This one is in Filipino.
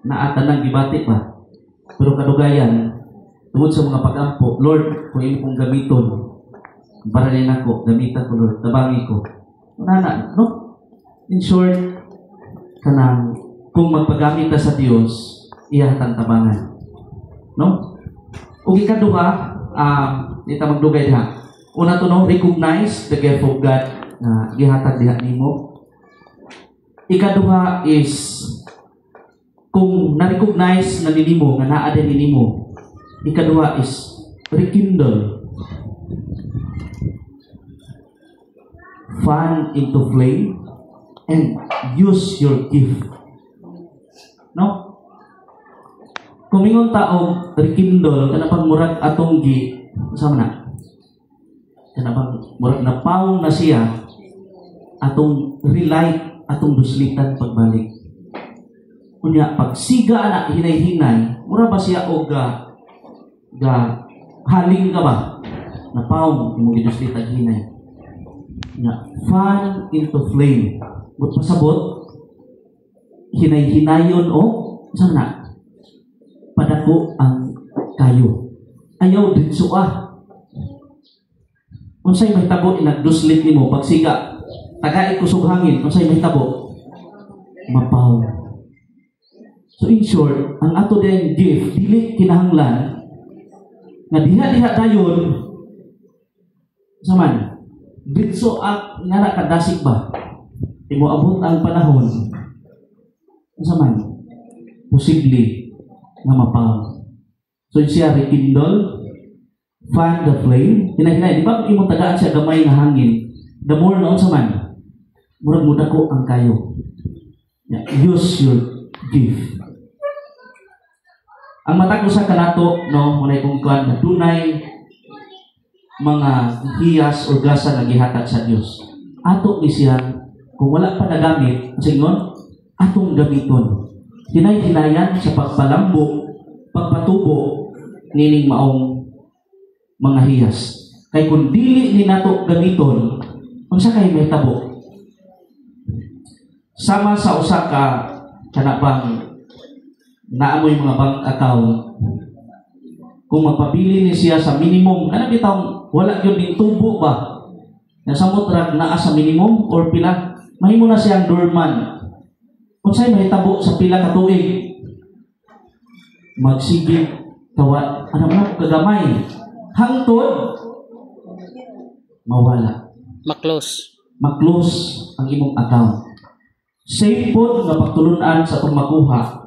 naata ng gibati ba. Pero kadugayan, tungod sa mga pag-ampo, Lord, kung imo kong gamiton, baralin ako, gamitan ko, Lord, tabangi ko. Nana, no? In short, kanang kung magpagamit ka sa Dios, iyahatang tabangan. No? Kung ikaduha, dito magdugay diha. Una to, no, recognize the gift of God na gihatag diha nimo. Ikaduha is kung na-recognize na nimo nga naa din nimo. Ikaduha is rekindle. Fan into flame and use your gift. No? Kung mingon taong rekindle, kanapang murag atong sama na? Kanapang murag na paong na siya, atong relight, atong duslitan pagbalik. Kunya, pag siga na hinay-hinay, mura ba siya o haling ka ba? Na paong, yung mga duslitan hinay. Kunya, fan into flame. But pasabot, hinay-hinayon o, sama na? Padako ang kayo. Ayaw din suah. Kung sa'y may tabo, inagduslit ni mo, pagsiga, tagait kusog hangin, kung sa'y may tabo, mapaw. So in short, ang ato din gift, dili kinahanglan, na diha-diha dayon, saman, bitso at nga kadasig ba? Imo abot ang panahon, saman, posible na mapaw. So siya rekindle, fan the flame. Hinay-hinay. Di ba kung imong tagaan siya gamay na hangin, the more noon sa man, murag muda ko ang kayo. Yeah, use your gift. Ang matag ko sa kanato, no, muna kong kuhan, na dunay mga hiyas o gasa na gihatag sa Diyos. Ato ni siya, kung wala pa nagamit, singon, atong gamiton. Hinay-hinayan sa pagpalambo, pagpatubo, nining maong mga hiyas. Kay kung dili ni nato gamiton, unsa kay may tabo? Sama sa usa ka kanapang naamoy mga bank account. Kung magpabili ni siya sa minimum, ano bitaw wala gyud ning tubo ba? Nasamot ra naa sa minimum or pila? Mahimo na siyang dormant. Unsay may tabo sa pila ka tuig? Magsigig kawat ano man kagamay. Hangtod mawala. Maklose ang imong account. Safe po nga pagtulunan sa itong makuha